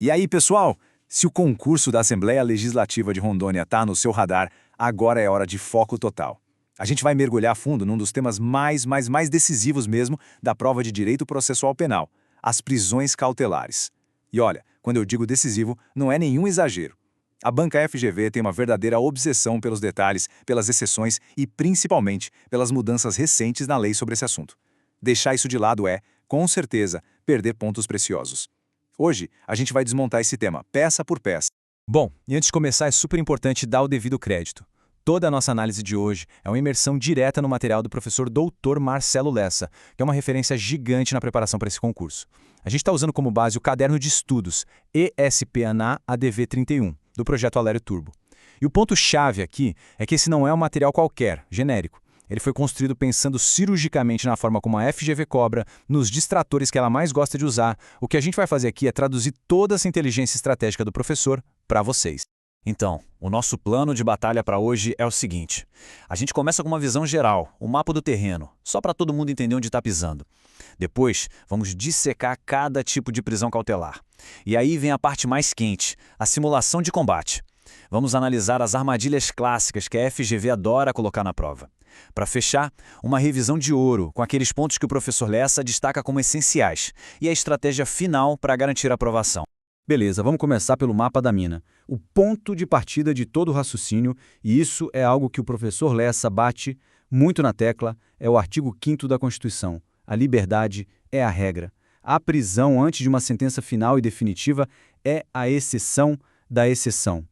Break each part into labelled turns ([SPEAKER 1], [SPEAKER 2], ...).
[SPEAKER 1] E aí, pessoal? Se o concurso da Assembleia Legislativa de Rondônia está no seu radar, agora é hora de foco total. A gente vai mergulhar a fundo num dos temas mais decisivos mesmo da prova de Direito Processual Penal, as prisões cautelares. E olha, quando eu digo decisivo, não é nenhum exagero. A banca FGV tem uma verdadeira obsessão pelos detalhes, pelas exceções e, principalmente, pelas mudanças recentes na lei sobre esse assunto. Deixar isso de lado é, com certeza, perder pontos preciosos. Hoje, a gente vai desmontar esse tema, peça por peça.
[SPEAKER 2] Bom, e antes de começar, é super importante dar o devido crédito. Toda a nossa análise de hoje é uma imersão direta no material do professor Dr. Marcelo Lessa, que é uma referência gigante na preparação para esse concurso. A gente está usando como base o caderno de estudos ESPANA ADV 31, do projeto Alério Turbo. E o ponto-chave aqui é que esse não é um material qualquer, genérico. Ele foi construído pensando cirurgicamente na forma como a FGV cobra, nos distratores que ela mais gosta de usar. O que a gente vai fazer aqui é traduzir toda essa inteligência estratégica do professor para vocês.
[SPEAKER 3] Então, o nosso plano de batalha para hoje é o seguinte. A gente começa com uma visão geral, o mapa do terreno, só para todo mundo entender onde está pisando. Depois, vamos dissecar cada tipo de prisão cautelar. E aí vem a parte mais quente, a simulação de combate. Vamos analisar as armadilhas clássicas que a FGV adora colocar na prova. Para fechar, uma revisão de ouro, com aqueles pontos que o professor Lessa destaca como essenciais, e a estratégia final para garantir a aprovação.
[SPEAKER 4] Beleza, vamos começar pelo mapa da mina. O ponto de partida de todo o raciocínio, e isso é algo que o professor Lessa bate muito na tecla, é o artigo 5º da Constituição. A liberdade é a regra. A prisão antes de uma sentença final e definitiva é a exceção da exceção.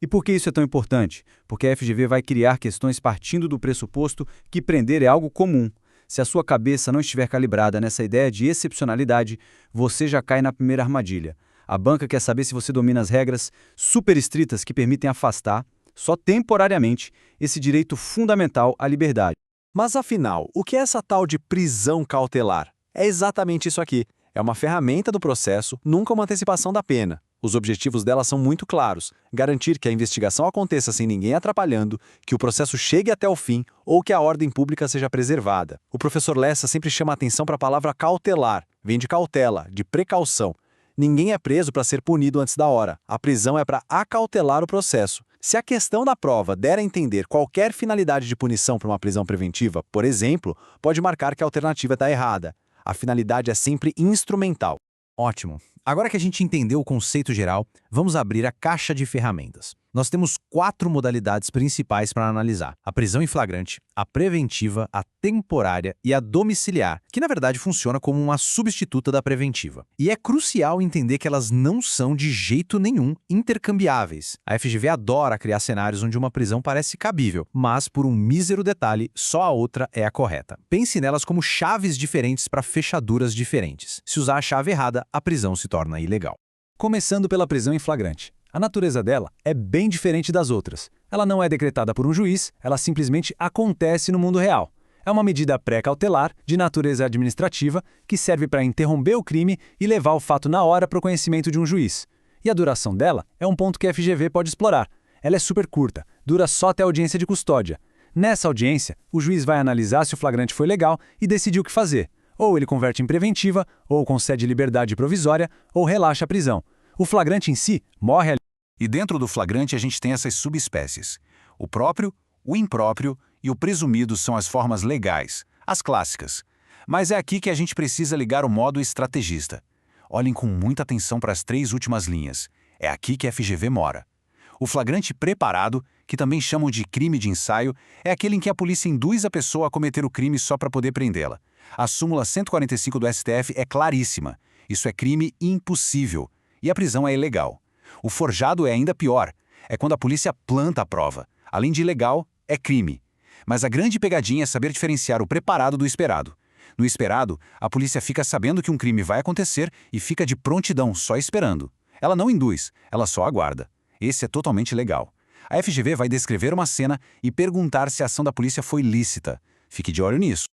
[SPEAKER 4] E por que isso é tão importante? Porque a FGV vai criar questões partindo do pressuposto que prender é algo comum. Se a sua cabeça não estiver calibrada nessa ideia de excepcionalidade, você já cai na primeira armadilha. A banca quer saber se você domina as regras super estritas que permitem afastar, só temporariamente, esse direito fundamental à liberdade.
[SPEAKER 5] Mas afinal, o que é essa tal de prisão cautelar? É exatamente isso aqui. É uma ferramenta do processo, nunca uma antecipação da pena. Os objetivos dela são muito claros: garantir que a investigação aconteça sem ninguém atrapalhando, que o processo chegue até o fim ou que a ordem pública seja preservada. O professor Lessa sempre chama a atenção para a palavra cautelar, vem de cautela, de precaução. Ninguém é preso para ser punido antes da hora. A prisão é para acautelar o processo. Se a questão da prova der a entender qualquer finalidade de punição para uma prisão preventiva, por exemplo, pode marcar que a alternativa está errada. A finalidade é sempre instrumental.
[SPEAKER 2] Ótimo. Agora que a gente entendeu o conceito geral, vamos abrir a caixa de ferramentas. Nós temos 4 modalidades principais para analisar: a prisão em flagrante, a preventiva, a temporária e a domiciliar, que na verdade funciona como uma substituta da preventiva. E é crucial entender que elas não são de jeito nenhum intercambiáveis. A FGV adora criar cenários onde uma prisão parece cabível, mas por um mísero detalhe, só a outra é a correta. Pense nelas como chaves diferentes para fechaduras diferentes. Se usar a chave errada, a prisão se torna ilegal. Começando pela prisão em flagrante. A natureza dela é bem diferente das outras. Ela não é decretada por um juiz, ela simplesmente acontece no mundo real. É uma medida pré-cautelar, de natureza administrativa, que serve para interromper o crime e levar o fato na hora para o conhecimento de um juiz. E a duração dela é um ponto que a FGV pode explorar. Ela é super curta, dura só até a audiência de custódia. Nessa audiência, o juiz vai analisar se o flagrante foi legal e decidir o que fazer. Ou ele converte em preventiva, ou concede liberdade provisória, ou relaxa a prisão. O flagrante em si morre ali.
[SPEAKER 1] E dentro do flagrante a gente tem essas subespécies. O próprio, o impróprio e o presumido são as formas legais, as clássicas. Mas é aqui que a gente precisa ligar o modo estrategista. Olhem com muita atenção para as 3 últimas linhas. É aqui que a FGV mora. O flagrante preparado, que também chamam de crime de ensaio, é aquele em que a polícia induz a pessoa a cometer o crime só para poder prendê-la. A súmula 145 do STF é claríssima. Isso é crime impossível. E a prisão é ilegal. O forjado é ainda pior. É quando a polícia planta a prova. Além de ilegal, é crime. Mas a grande pegadinha é saber diferenciar o preparado do esperado. No esperado, a polícia fica sabendo que um crime vai acontecer e fica de prontidão, só esperando. Ela não induz, ela só aguarda. Esse é totalmente legal. A FGV vai descrever uma cena e perguntar se a ação da polícia foi lícita. Fique de olho nisso.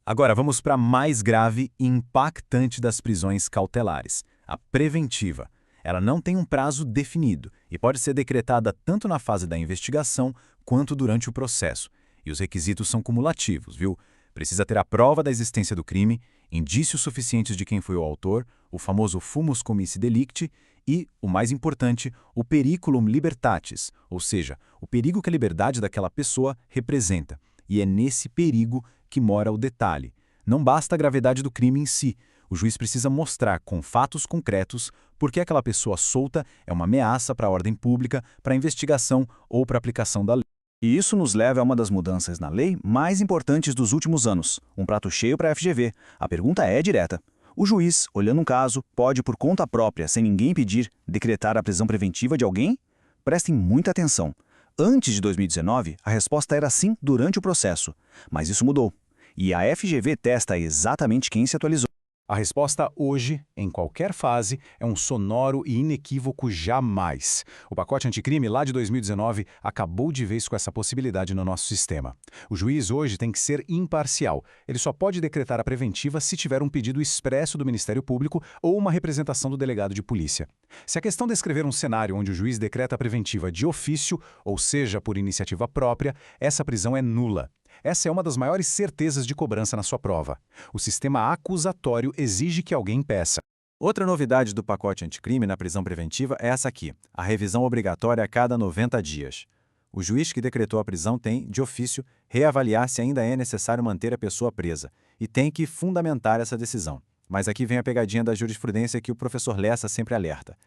[SPEAKER 2] Agora vamos para a mais grave e impactante das prisões cautelares, a preventiva. Ela não tem um prazo definido e pode ser decretada tanto na fase da investigação quanto durante o processo. E os requisitos são cumulativos, viu? Precisa ter a prova da existência do crime
[SPEAKER 3] indícios suficientes de quem foi o autor, o famoso fumus commissi delicti e, o mais importante, o periculum libertatis, ou seja, o perigo que a liberdade daquela pessoa representa. E é nesse perigo que mora o detalhe. Não basta a gravidade do crime em si. O juiz precisa mostrar com fatos concretos por que aquela pessoa solta é uma ameaça para a ordem pública, para a investigação ou para a aplicação da lei. E isso nos leva a uma das mudanças na lei mais importantes dos últimos anos, um prato cheio para a FGV. A pergunta é direta. O juiz, olhando um caso, pode, por conta própria, sem ninguém pedir, decretar a prisão preventiva de alguém? Prestem muita atenção. Antes de 2019, a resposta era sim durante o processo. Mas isso mudou. E a FGV testa exatamente quem se atualizou.
[SPEAKER 1] A resposta hoje, em qualquer fase, é um sonoro e inequívoco jamais. O pacote anticrime lá de 2019 acabou de vez com essa possibilidade no nosso sistema. O juiz hoje tem que ser imparcial. Ele só pode decretar a preventiva se tiver um pedido expresso do Ministério Público ou uma representação do delegado de polícia. Se a questão descrever um cenário onde o juiz decreta a preventiva de ofício, ou seja, por iniciativa própria, essa prisão é nula. Essa é uma das maiores certezas de cobrança na sua prova. O sistema acusatório exige que alguém peça.
[SPEAKER 3] Outra novidade do pacote anticrime na prisão preventiva é essa aqui, a revisão obrigatória a cada 90 dias. O juiz que decretou a prisão tem, de ofício, reavaliar se ainda é necessário manter a pessoa presa e tem que fundamentar essa decisão. Mas aqui vem a pegadinha da jurisprudência que o professor Lessa sempre alerta.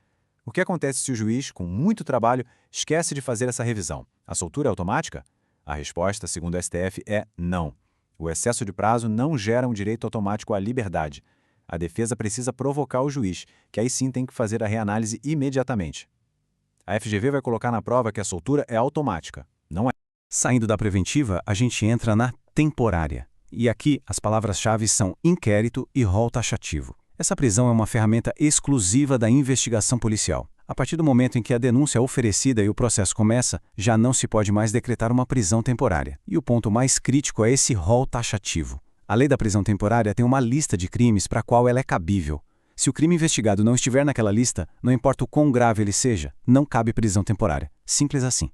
[SPEAKER 3] O que acontece se o juiz, com muito trabalho, esquece de fazer essa revisão? A soltura é automática? A resposta, segundo o STF, é não. O excesso de prazo não gera um direito automático à liberdade. A defesa precisa provocar o juiz, que aí sim tem que fazer a reanálise imediatamente. A FGV vai colocar na prova que a soltura é automática. Não é.
[SPEAKER 2] Saindo da preventiva, a gente entra na temporária. E aqui as palavras-chave são inquérito e rol taxativo. Essa prisão é uma ferramenta exclusiva da investigação policial. A partir do momento em que a denúncia é oferecida e o processo começa, já não se pode mais decretar uma prisão temporária. E o ponto mais crítico é esse rol taxativo. A lei da prisão temporária tem uma lista de crimes para a qual ela é cabível. Se o crime investigado não estiver naquela lista, não importa o quão grave ele seja, não cabe prisão temporária. Simples assim.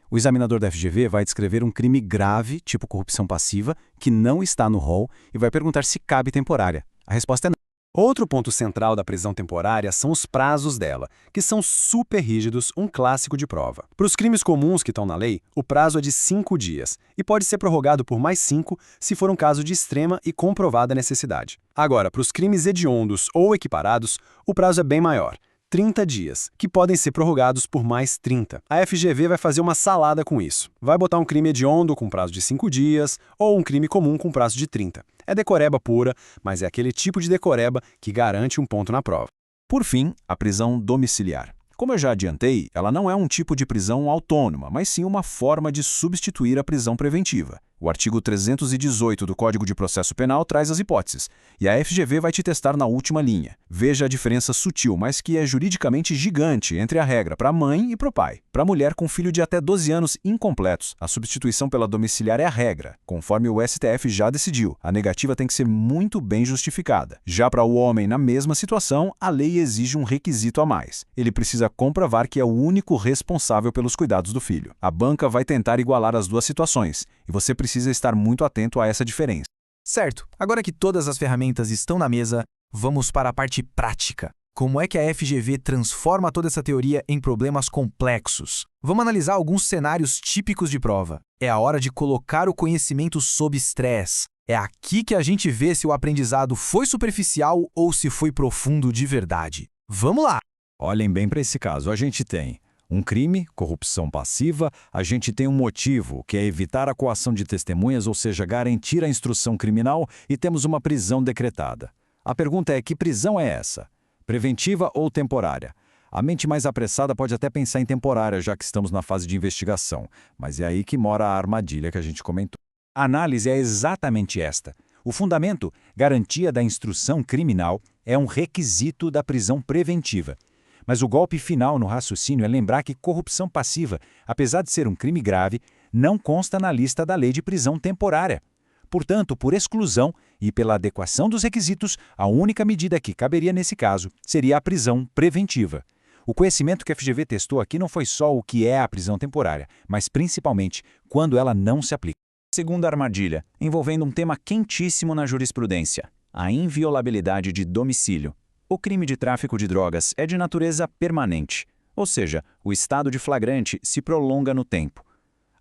[SPEAKER 2] O examinador da FGV vai descrever um crime grave, tipo corrupção passiva, que não está no rol e vai perguntar se cabe temporária. A resposta é não.
[SPEAKER 5] Outro ponto central da prisão temporária são os prazos dela, que são super rígidos, um clássico de prova. Para os crimes comuns que estão na lei, o prazo é de 5 dias e pode ser prorrogado por mais 5 se for um caso de extrema e comprovada necessidade. Agora, para os crimes hediondos ou equiparados, o prazo é bem maior, 30 dias, que podem ser prorrogados por mais 30. A FGV vai fazer uma salada com isso. Vai botar um crime hediondo com prazo de 5 dias ou um crime comum com prazo de 30. É decoreba pura, mas é aquele tipo de decoreba que garante um ponto na prova.
[SPEAKER 3] Por fim, a prisão domiciliar. Como eu já adiantei, ela não é um tipo de prisão autônoma, mas sim uma forma de substituir a prisão preventiva. O artigo 318 do Código de Processo Penal traz as hipóteses, e a FGV vai te testar na última linha. Veja a diferença sutil, mas que é juridicamente gigante entre a regra para a mãe e para o pai. Para a mulher com filho de até 12 anos incompletos, a substituição pela domiciliar é a regra, conforme o STF já decidiu. A negativa tem que ser muito bem justificada. Já para o homem na mesma situação, a lei exige um requisito a mais. Ele precisa comprovar que é o único responsável pelos cuidados do filho. A banca vai tentar igualar as duas situações, e você precisa estar muito atento a essa diferença.
[SPEAKER 6] Certo, agora que todas as ferramentas estão na mesa, vamos para a parte prática. Como é que a FGV transforma toda essa teoria em problemas complexos? Vamos analisar alguns cenários típicos de prova. É a hora de colocar o conhecimento sob estresse. É aqui que a gente vê se o aprendizado foi superficial ou se foi profundo de verdade. Vamos lá!
[SPEAKER 3] Olhem bem para esse caso. A gente tem um crime, corrupção passiva, a gente tem um motivo, que é evitar a coação de testemunhas, ou seja, garantir a instrução criminal, e temos uma prisão decretada. A pergunta é: que prisão é essa? Preventiva ou temporária? A mente mais apressada pode até pensar em temporária, já que estamos na fase de investigação, mas é aí que mora a armadilha que a gente comentou. A análise é exatamente esta. O fundamento, garantia da instrução criminal, é um requisito da prisão preventiva. Mas o golpe final no raciocínio é lembrar que corrupção passiva, apesar de ser um crime grave, não consta na lista da lei de prisão temporária. Portanto, por exclusão e pela adequação dos requisitos, a única medida que caberia nesse caso seria a prisão preventiva. O conhecimento que a FGV testou aqui não foi só o que é a prisão temporária, mas principalmente quando ela não se aplica. Segunda armadilha, envolvendo um tema quentíssimo na jurisprudência: A inviolabilidade de domicílio. O crime de tráfico de drogas é de natureza permanente, ou seja, o estado de flagrante se prolonga no tempo.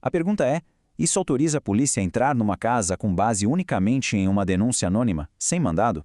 [SPEAKER 3] A pergunta é, isso autoriza a polícia a entrar numa casa com base unicamente em uma denúncia anônima, sem mandado?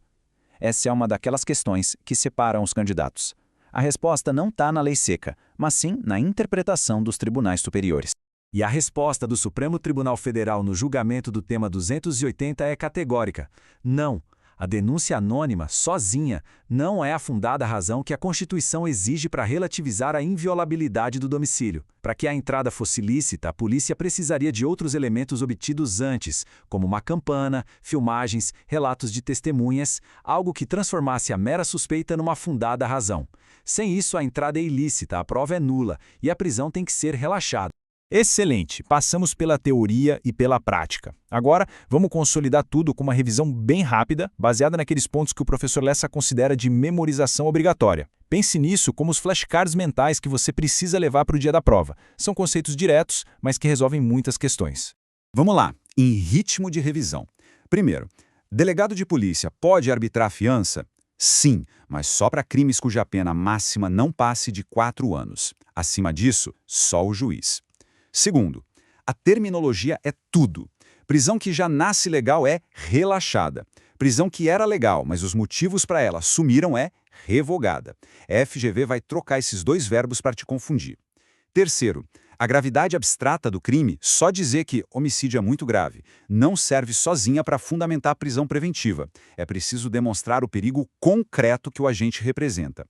[SPEAKER 3] Essa é uma daquelas questões que separam os candidatos. A resposta não está na lei seca, mas sim na interpretação dos tribunais superiores.
[SPEAKER 7] E a resposta do Supremo Tribunal Federal no julgamento do tema 280 é categórica. Não. A denúncia anônima, sozinha, não é a fundada razão que a Constituição exige para relativizar a inviolabilidade do domicílio. Para que a entrada fosse lícita, a polícia precisaria de outros elementos obtidos antes, como uma campana, filmagens, relatos de testemunhas, algo que transformasse a mera suspeita numa fundada razão. Sem isso, a entrada é ilícita, a prova é nula e a prisão tem que ser relaxada.
[SPEAKER 6] Excelente! Passamos pela teoria e pela prática. Agora, vamos consolidar tudo com uma revisão bem rápida, baseada naqueles pontos que o professor Lessa considera de memorização obrigatória. Pense nisso como os flashcards mentais que você precisa levar para o dia da prova. São conceitos diretos, mas que resolvem muitas questões.
[SPEAKER 4] Vamos lá, em ritmo de revisão. Primeiro, delegado de polícia pode arbitrar fiança? Sim, mas só para crimes cuja pena máxima não passe de 4 anos. Acima disso, só o juiz. Segundo, a terminologia é tudo. Prisão que já nasce legal é relaxada. Prisão que era legal, mas os motivos para ela sumiram é revogada. A FGV vai trocar esses dois verbos para te confundir. Terceiro, a gravidade abstrata do crime, só dizer que homicídio é muito grave, não serve sozinha para fundamentar a prisão preventiva. É preciso demonstrar o perigo concreto que o agente representa.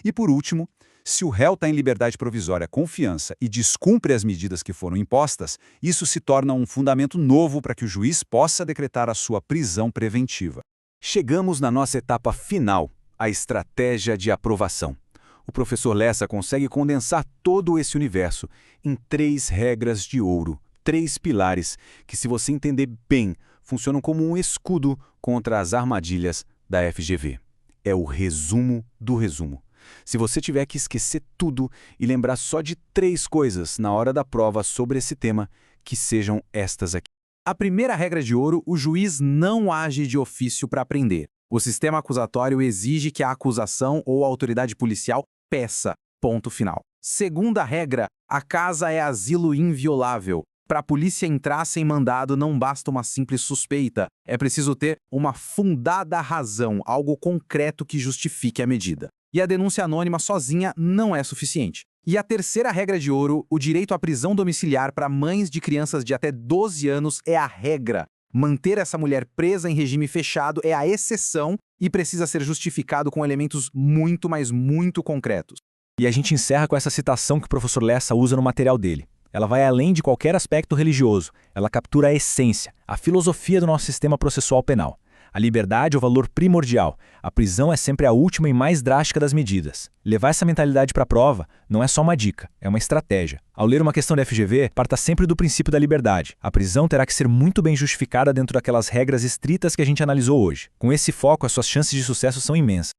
[SPEAKER 4] E por último, se o réu está em liberdade provisória com fiança e descumpre as medidas que foram impostas, isso se torna um fundamento novo para que o juiz possa decretar a sua prisão preventiva.
[SPEAKER 5] Chegamos na nossa etapa final, a estratégia de aprovação. O professor Lessa consegue condensar todo esse universo em 3 regras de ouro, 3 pilares que, se você entender bem, funcionam como um escudo contra as armadilhas da FGV. É o resumo do resumo. Se você tiver que esquecer tudo e lembrar só de 3 coisas na hora da prova sobre esse tema, que sejam estas aqui.
[SPEAKER 2] A primeira regra de ouro, o juiz não age de ofício para prender. O sistema acusatório exige que a acusação ou a autoridade policial peça, ponto final. Segunda regra, a casa é asilo inviolável. Para a polícia entrar sem mandado não basta uma simples suspeita, é preciso ter uma fundada razão, algo concreto que justifique a medida. E a denúncia anônima sozinha não é suficiente. E a terceira regra de ouro, o direito à prisão domiciliar para mães de crianças de até 12 anos é a regra. Manter essa mulher presa em regime fechado é a exceção e precisa ser justificado com elementos muito, mas muito concretos.
[SPEAKER 6] E a gente encerra com essa citação que o professor Lessa usa no material dele. Ela vai além de qualquer aspecto religioso. Ela captura a essência, a filosofia do nosso sistema processual penal. A liberdade é o valor primordial. A prisão é sempre a última e mais drástica das medidas. Levar essa mentalidade para a prova não é só uma dica, é uma estratégia. Ao ler uma questão da FGV, parta sempre do princípio da liberdade. A prisão terá que ser muito bem justificada dentro daquelas regras estritas que a gente analisou hoje. Com esse foco, as suas chances de sucesso são imensas.